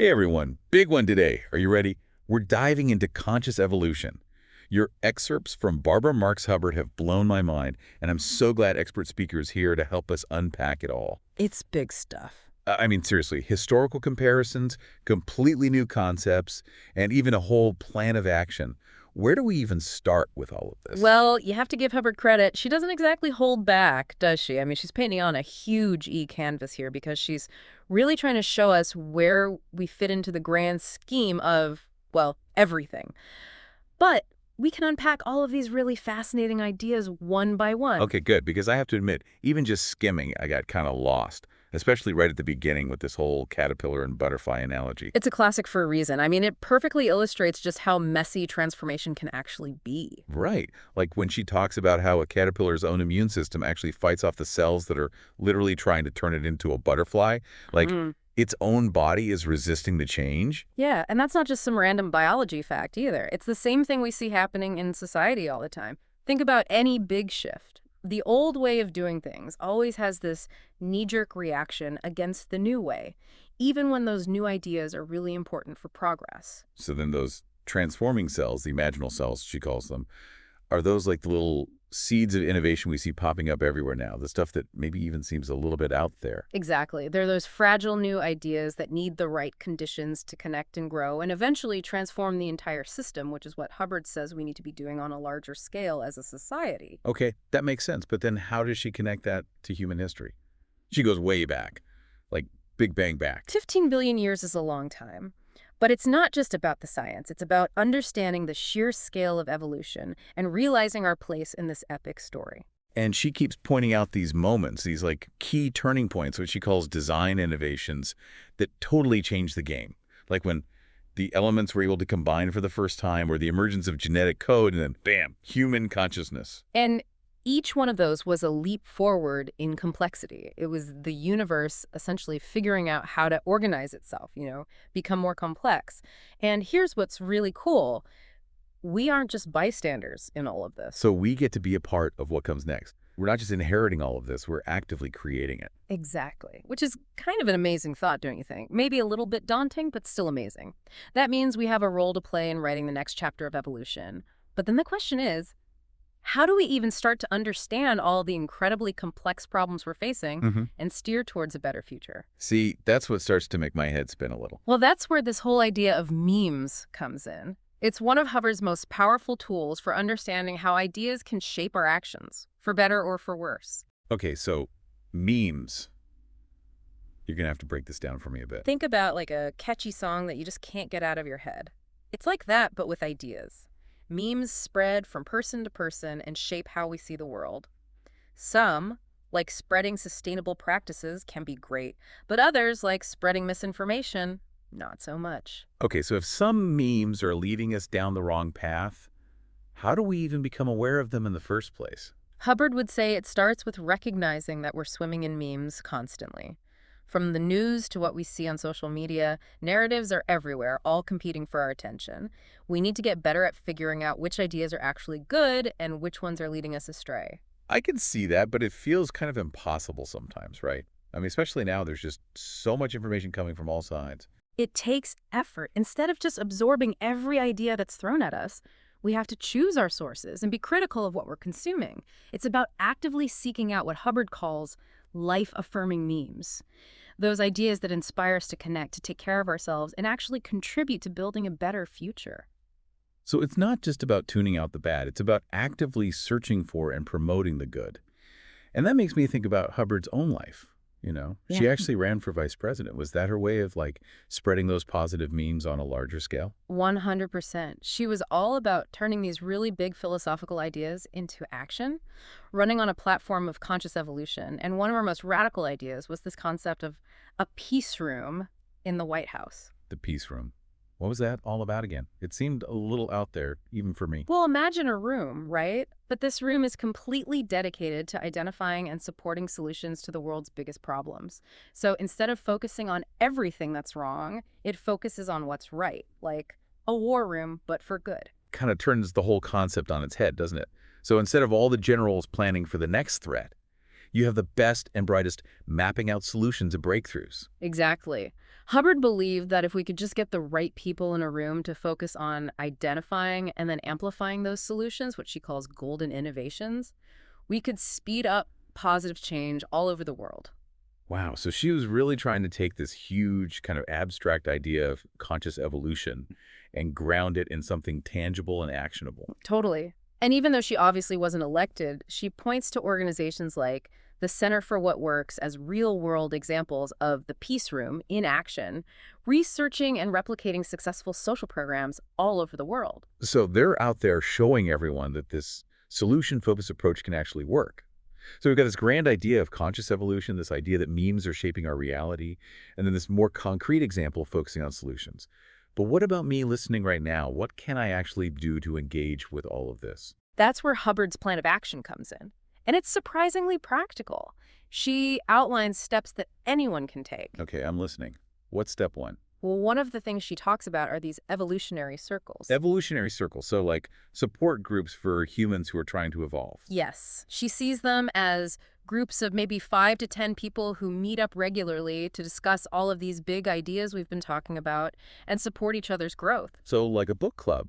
Hey everyone, big one today. Are you ready? We're diving into conscious evolution. Your excerpts from Barbara Marx Hubbard have blown my mind, and I'm so glad expert speaker is here to help us unpack it all. It's big stuff. I mean, seriously, historical comparisons, completely new concepts, and even a whole plan of action. Where do we even start with all of this? Well, you have to give Hubbard credit. She doesn't exactly hold back, does she? I mean, she's painting on a huge canvas here because she's really trying to show us where we fit into the grand scheme of, well, everything. But we can unpack all of these really fascinating ideas one by one. Okay, good, because I have to admit, even just skimming, I got kind of lost, especially right at the beginning with this whole caterpillar and butterfly analogy. It's a classic for a reason. I mean, it perfectly illustrates just how messy transformation can actually be. Right. Like when she talks about how a caterpillar's own immune system actually fights off the cells that are literally trying to turn it into a butterfly. Like its own body is resisting the change. Yeah, and that's not just some random biology fact either. It's the same thing we see happening in society all the time. Think about any big shift. The old way of doing things always has this knee-jerk reaction against the new way, even when those new ideas are really important for progress. So then those transforming cells, the imaginal cells, she calls them, are those like the little seeds of innovation we see popping up everywhere now, the stuff that maybe even seems a little bit out there? Exactly. They're those fragile new ideas that need the right conditions to connect and grow and eventually transform the entire system, which is what Hubbard says we need to be doing on a larger scale as a society. Okay, that makes sense. But then how does she connect that to human history? She goes way back, like Big Bang back. 15 billion years is a long time. But it's not just about the science. It's about understanding the sheer scale of evolution and realizing our place in this epic story. And she keeps pointing out these moments, these like key turning points, which she calls design innovations that totally change the game. Like when the elements were able to combine for the first time, or the emergence of genetic code, and then bam, human consciousness. And each one of those was a leap forward in complexity. It was the universe essentially figuring out how to organize itself, become more complex. And here's what's really cool. We aren't just bystanders in all of this. So we get to be a part of what comes next. We're not just inheriting all of this, we're actively creating it. Exactly. Which is kind of an amazing thought, don't you think? Maybe a little bit daunting, but still amazing. That means we have a role to play in writing the next chapter of evolution. But then the question is, how do we even start to understand all the incredibly complex problems we're facing and steer towards a better future? See, that's what starts to make my head spin a little. Well, that's where this whole idea of memes comes in. It's one of Hubbard's most powerful tools for understanding how ideas can shape our actions, for better or for worse. Okay, so memes. You're going to have to break this down for me a bit. Think about like a catchy song that you just can't get out of your head. It's like that, but with ideas. Memes spread from person to person and shape how we see the world. Some, like spreading sustainable practices, can be great, but others, like spreading misinformation, not so much. Okay, so if some memes are leading us down the wrong path, how do we even become aware of them in the first place? Hubbard would say it starts with recognizing that we're swimming in memes constantly. From the news to what we see on social media, narratives are everywhere, all competing for our attention. We need to get better at figuring out which ideas are actually good and which ones are leading us astray. I can see that, but it feels kind of impossible sometimes, right? I mean, especially now, there's just so much information coming from all sides. It takes effort. Instead of just absorbing every idea that's thrown at us, we have to choose our sources and be critical of what we're consuming. It's about actively seeking out what Hubbard calls life-affirming memes. Those ideas that inspire us to connect, to take care of ourselves, and actually contribute to building a better future. So it's not just about tuning out the bad. It's about actively searching for and promoting the good. And that makes me think about Hubbard's own life. She actually ran for vice president. Was that her way of like spreading those positive memes on a larger scale? 100%. She was all about turning these really big philosophical ideas into action, running on a platform of conscious evolution. And one of her most radical ideas was this concept of a peace room in the White House. The peace room. What was that all about again? It seemed a little out there, even for me. Well, imagine a room, right? But this room is completely dedicated to identifying and supporting solutions to the world's biggest problems. So instead of focusing on everything that's wrong, it focuses on what's right, like a war room, but for good. Kind of turns the whole concept on its head, doesn't it? So instead of all the generals planning for the next threat, you have the best and brightest mapping out solutions and breakthroughs. Exactly. Hubbard believed that if we could just get the right people in a room to focus on identifying and then amplifying those solutions, what she calls golden innovations, we could speed up positive change all over the world. Wow, so she was really trying to take this huge kind of abstract idea of conscious evolution and ground it in something tangible and actionable. Totally. And even though she obviously wasn't elected, she points to organizations like the Center for What Works as real-world examples of the Peace Room in action, researching and replicating successful social programs all over the world. So they're out there showing everyone that this solution-focused approach can actually work. So we've got this grand idea of conscious evolution, this idea that memes are shaping our reality, and then this more concrete example focusing on solutions. But what about me listening right now? What can I actually do to engage with all of this? That's where Hubbard's plan of action comes in. And it's surprisingly practical. She outlines steps that anyone can take. Okay, I'm listening. What's step one? Well, one of the things she talks about are these evolutionary circles. Evolutionary circles, so like support groups for humans who are trying to evolve. Yes. She sees them as groups of maybe 5 to 10 people who meet up regularly to discuss all of these big ideas we've been talking about and support each other's growth. So like a book club,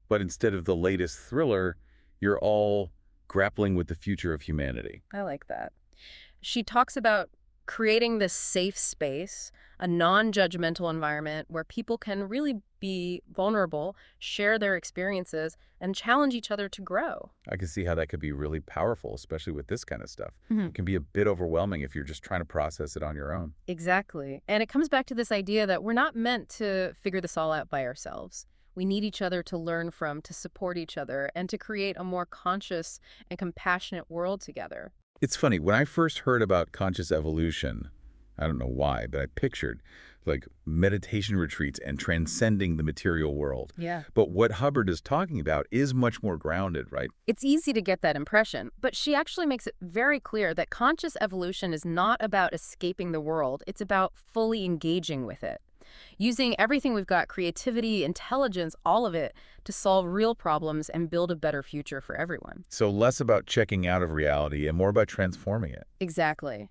but instead of the latest thriller, you're all grappling with the future of humanity. I like that. She talks about creating this safe space, a non-judgmental environment where people can really be vulnerable, share their experiences, and challenge each other to grow. I can see how that could be really powerful, especially with this kind of stuff. Mhm. It can be a bit overwhelming if you're just trying to process it on your own. Exactly. And it comes back to this idea that we're not meant to figure this all out by ourselves. We need each other to learn from, to support each other, and to create a more conscious and compassionate world together. It's funny, when I first heard about conscious evolution, I don't know why, but I pictured like meditation retreats and transcending the material world. Yeah. But what Hubbard is talking about is much more grounded, right? It's easy to get that impression, but she actually makes it very clear that conscious evolution is not about escaping the world. It's about fully engaging with it. Using everything we've got, creativity, intelligence, all of it, to solve real problems and build a better future for everyone. So less about checking out of reality and more about transforming it. Exactly.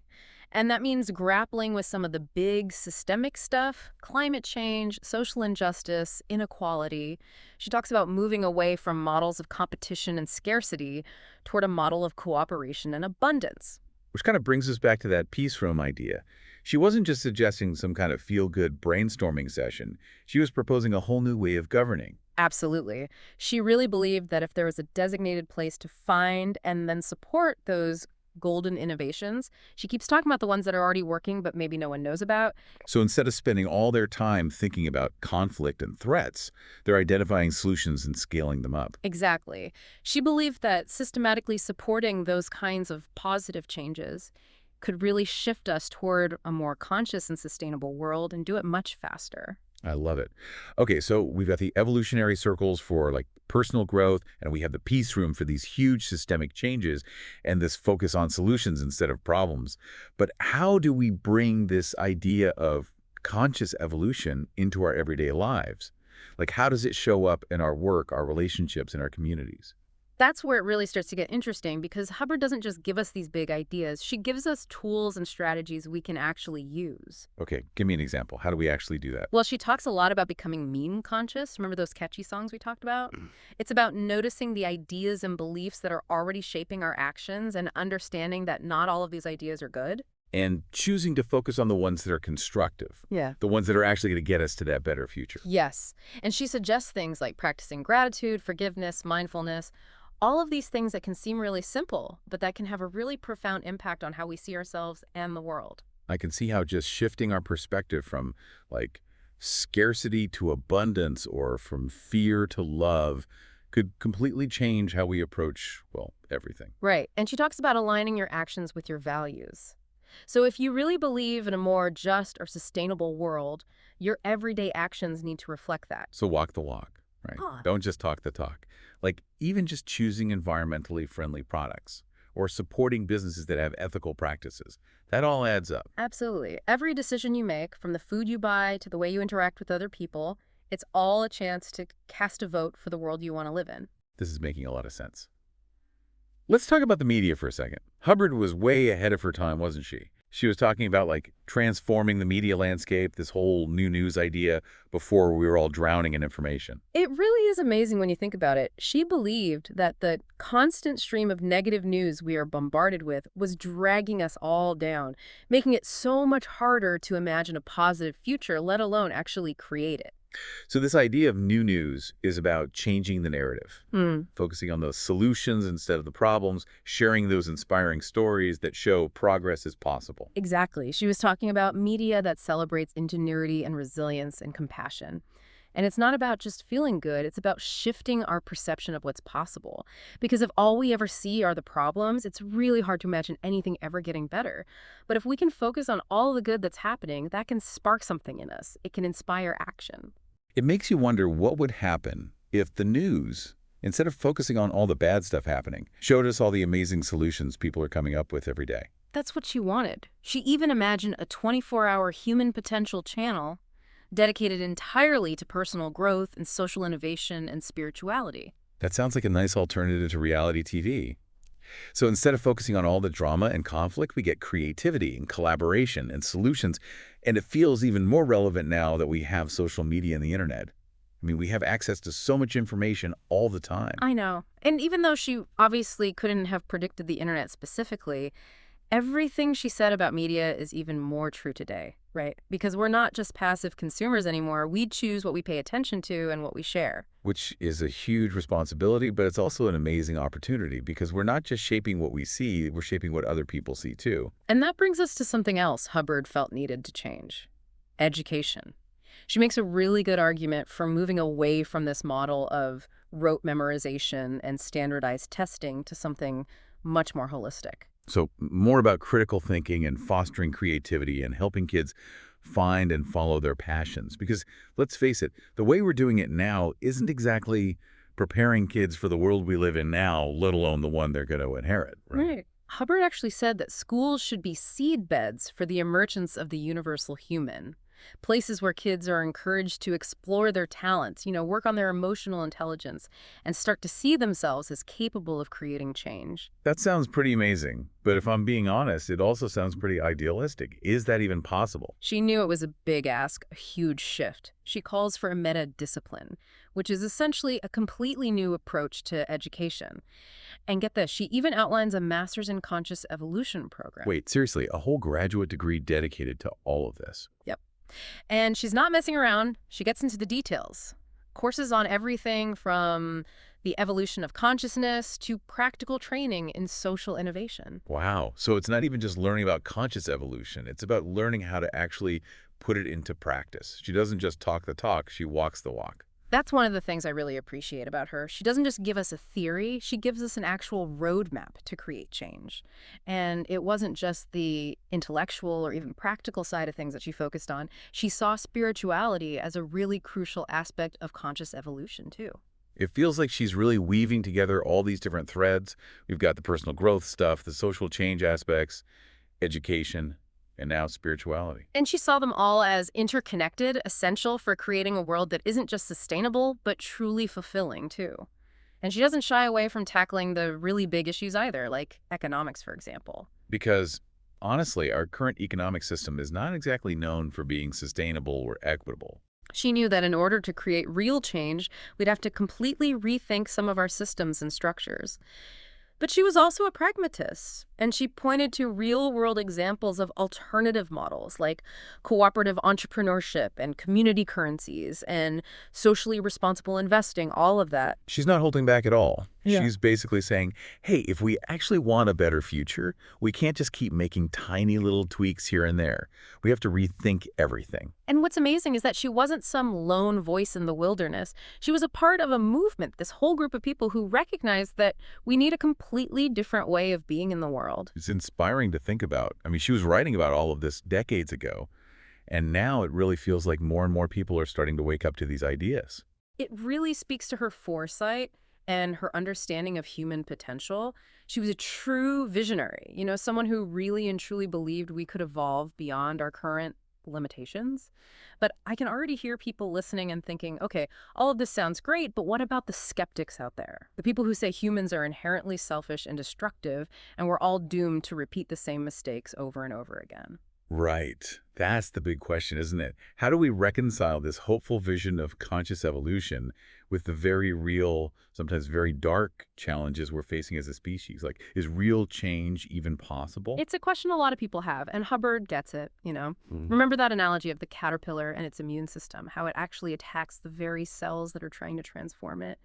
And that means grappling with some of the big systemic stuff, climate change, social injustice, inequality. She talks about moving away from models of competition and scarcity toward a model of cooperation and abundance. Which kind of brings us back to that peace room idea. She wasn't just suggesting some kind of feel-good brainstorming session. She was proposing a whole new way of governing. Absolutely. She really believed that if there was a designated place to find and then support those golden innovations, she keeps talking about the ones that are already working but maybe no one knows about. So instead of spending all their time thinking about conflict and threats, they're identifying solutions and scaling them up. Exactly. She believed that systematically supporting those kinds of positive changes could really shift us toward a more conscious and sustainable world and do it much faster. I love it. Okay, so we've got the evolutionary circles for like personal growth, and we have the peace room for these huge systemic changes and this focus on solutions instead of problems. But how do we bring this idea of conscious evolution into our everyday lives? Like, how does it show up in our work, our relationships, and our communities? That's where it really starts to get interesting because Hubbard doesn't just give us these big ideas. She gives us tools and strategies we can actually use. Okay, give me an example. How do we actually do that? Well, she talks a lot about becoming meme conscious. Remember those catchy songs we talked about? It's about noticing the ideas and beliefs that are already shaping our actions and understanding that not all of these ideas are good. And choosing to focus on the ones that are constructive. Yeah. The ones that are actually going to get us to that better future. Yes. And she suggests things like practicing gratitude, forgiveness, mindfulness, all of these things that can seem really simple, but that can have a really profound impact on how we see ourselves and the world. I can see how just shifting our perspective from like scarcity to abundance or from fear to love could completely change how we approach, well, everything. Right. And she talks about aligning your actions with your values. So if you really believe in a more just or sustainable world, your everyday actions need to reflect that. So walk the walk, right? Huh. Don't just talk the talk. Like even just choosing environmentally friendly products or supporting businesses that have ethical practices. That all adds up. Absolutely. Every decision you make, from the food you buy to the way you interact with other people, it's all a chance to cast a vote for the world you want to live in. This is making a lot of sense. Let's talk about the media for a second. Hubbard was way ahead of her time, wasn't she? She was talking about like transforming the media landscape, this whole new news idea before we were all drowning in information. It really is amazing when you think about it. She believed that the constant stream of negative news we are bombarded with was dragging us all down, making it so much harder to imagine a positive future, let alone actually create it. So this idea of new news is about changing the narrative, Hmm. focusing on those solutions instead of the problems, sharing those inspiring stories that show progress is possible. Exactly. She was talking about media that celebrates ingenuity and resilience and compassion. And it's not about just feeling good, it's about shifting our perception of what's possible. Because if all we ever see are the problems, it's really hard to imagine anything ever getting better. But if we can focus on all the good that's happening, that can spark something in us. It can inspire action. It makes you wonder what would happen if the news, instead of focusing on all the bad stuff happening, showed us all the amazing solutions people are coming up with every day. That's what she wanted. She even imagined a 24-hour human potential channel dedicated entirely to personal growth and social innovation and spirituality. That sounds like a nice alternative to reality TV. So instead of focusing on all the drama and conflict, we get creativity and collaboration and solutions. And it feels even more relevant now that we have social media and the internet. I mean, we have access to so much information all the time. I know. And even though she obviously couldn't have predicted the internet specifically, everything she said about media is even more true today, right? Because we're not just passive consumers anymore. We choose what we pay attention to and what we share. Which is a huge responsibility, but it's also an amazing opportunity because we're not just shaping what we see, we're shaping what other people see too. And that brings us to something else Hubbard felt needed to change: education. She makes a really good argument for moving away from this model of rote memorization and standardized testing to something much more holistic. So more about critical thinking and fostering creativity and helping kids find and follow their passions. Because let's face it, the way we're doing it now isn't exactly preparing kids for the world we live in now, let alone the one they're going to inherit. Right. Hubbard actually said that schools should be seed beds for the emergence of the universal human. Places where kids are encouraged to explore their talents, work on their emotional intelligence, and start to see themselves as capable of creating change. That sounds pretty amazing, but if I'm being honest, it also sounds pretty idealistic. Is that even possible? She knew it was a big ask, a huge shift. She calls for a meta-discipline, which is essentially a completely new approach to education. And get this, she even outlines a master's in conscious evolution program. Wait, seriously, a whole graduate degree dedicated to all of this? Yep. And she's not messing around. She gets into the details. Courses on everything from the evolution of consciousness to practical training in social innovation. Wow. So it's not even just learning about conscious evolution. It's about learning how to actually put it into practice. She doesn't just talk the talk, she walks the walk. That's one of the things I really appreciate about her. She doesn't just give us a theory, she gives us an actual roadmap to create change. And it wasn't just the intellectual or even practical side of things that she focused on. She saw spirituality as a really crucial aspect of conscious evolution, too. It feels like she's really weaving together all these different threads. We've got the personal growth stuff, the social change aspects, education, and now spirituality. And she saw them all as interconnected, essential for creating a world that isn't just sustainable, but truly fulfilling, too. And she doesn't shy away from tackling the really big issues either, like economics, for example. Because, honestly, our current economic system is not exactly known for being sustainable or equitable. She knew that in order to create real change, we'd have to completely rethink some of our systems and structures. But she was also a pragmatist, and she pointed to real-world examples of alternative models like cooperative entrepreneurship and community currencies and socially responsible investing, all of that. She's not holding back at all. Yeah. She's basically saying, hey, if we actually want a better future, we can't just keep making tiny little tweaks here and there. We have to rethink everything. And what's amazing is that she wasn't some lone voice in the wilderness. She was a part of a movement, this whole group of people who recognized that we need a completely different way of being in the world. It's inspiring to think about. I mean, she was writing about all of this decades ago, and now it really feels like more and more people are starting to wake up to these ideas. It really speaks to her foresight and her understanding of human potential. She was a true visionary, someone who really and truly believed we could evolve beyond our current limitations. But I can already hear people listening and thinking, okay, all of this sounds great, but what about the skeptics out there? The people who say humans are inherently selfish and destructive, and we're all doomed to repeat the same mistakes over and over again. Right. That's the big question, isn't it? How do we reconcile this hopeful vision of conscious evolution with the very real, sometimes very dark challenges we're facing as a species? Like, is real change even possible? It's a question a lot of people have, and Hubbard gets it. Mhm. Remember that analogy of the caterpillar and its immune system, how it actually attacks the very cells that are trying to transform it.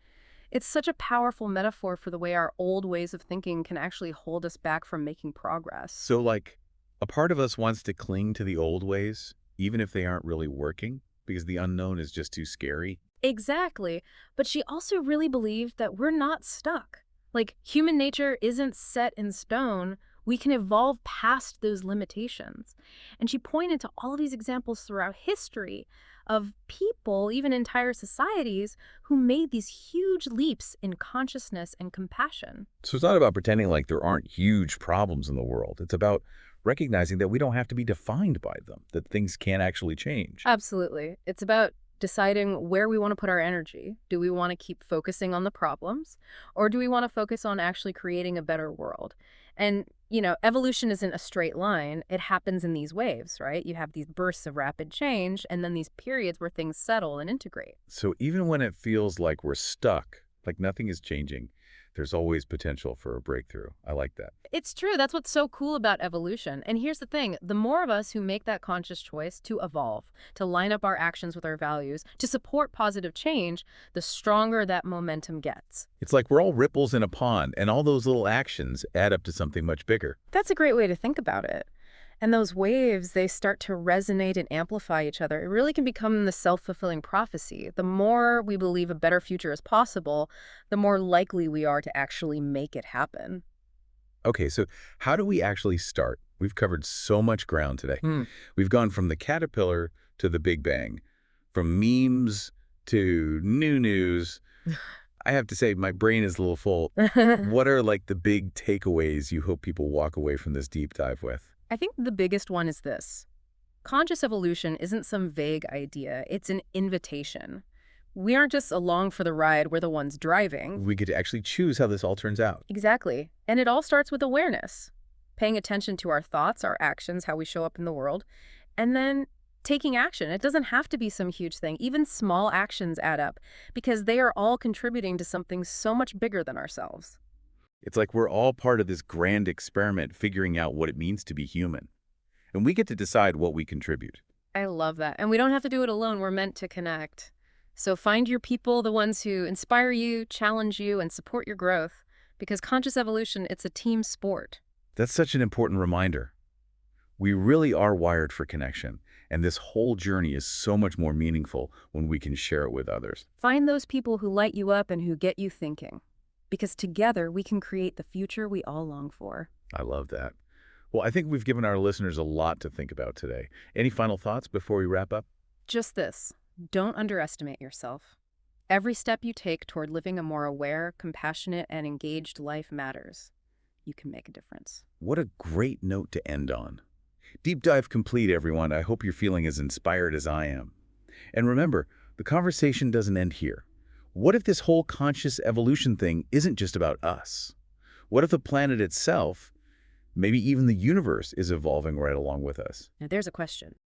It's such a powerful metaphor for the way our old ways of thinking can actually hold us back from making progress. So, like, a part of us wants to cling to the old ways, even if they aren't really working, because the unknown is just too scary. Exactly. But she also really believed that we're not stuck. Like, human nature isn't set in stone. We can evolve past those limitations. And she pointed to all of these examples throughout history of people, even entire societies, who made these huge leaps in consciousness and compassion. So it's not about pretending like there aren't huge problems in the world. It's about recognizing that we don't have to be defined by them, that things can actually change. Absolutely. It's about deciding where we want to put our energy. Do we want to keep focusing on the problems, or do we want to focus on actually creating a better world? And, evolution isn't a straight line. It happens in these waves, right? You have these bursts of rapid change, and then these periods where things settle and integrate. So even when it feels like we're stuck, like nothing is changing, there's always potential for a breakthrough. I like that. It's true. That's what's so cool about evolution. And here's the thing. The more of us who make that conscious choice to evolve, to line up our actions with our values, to support positive change, the stronger that momentum gets. It's like we're all ripples in a pond, and all those little actions add up to something much bigger. That's a great way to think about it. And those waves, they start to resonate and amplify each other. It really can become the self-fulfilling prophecy. The more we believe a better future is possible, the more likely we are to actually make it happen. Okay, so how do we actually start? We've covered so much ground today. We've gone from the caterpillar to the Big Bang, from memes to new news. I have to say, my brain is a little full. What are like the big takeaways you hope people walk away from this deep dive with? I think the biggest one is this. Conscious evolution isn't some vague idea. It's an invitation. We aren't just along for the ride, we're the ones driving. We get to actually choose how this all turns out. Exactly. And it all starts with awareness. Paying attention to our thoughts, our actions, how we show up in the world, and then taking action. It doesn't have to be some huge thing. Even small actions add up because they are all contributing to something so much bigger than ourselves. It's like we're all part of this grand experiment figuring out what it means to be human. And we get to decide what we contribute. I love that. And we don't have to do it alone. We're meant to connect. So find your people, the ones who inspire you, challenge you, and support your growth. Because conscious evolution, it's a team sport. That's such an important reminder. We really are wired for connection, and this whole journey is so much more meaningful when we can share it with others. Find those people who light you up and who get you thinking. Because together we can create the future we all long for. I love that. Well, I think we've given our listeners a lot to think about today. Any final thoughts before we wrap up? Just this. Don't underestimate yourself. Every step you take toward living a more aware, compassionate, and engaged life matters. You can make a difference. What a great note to end on. Deep dive complete, everyone. I hope you're feeling as inspired as I am. And remember, the conversation doesn't end here. What if this whole conscious evolution thing isn't just about us? What if the planet itself, maybe even the universe, is evolving right along with us? Now there's a question.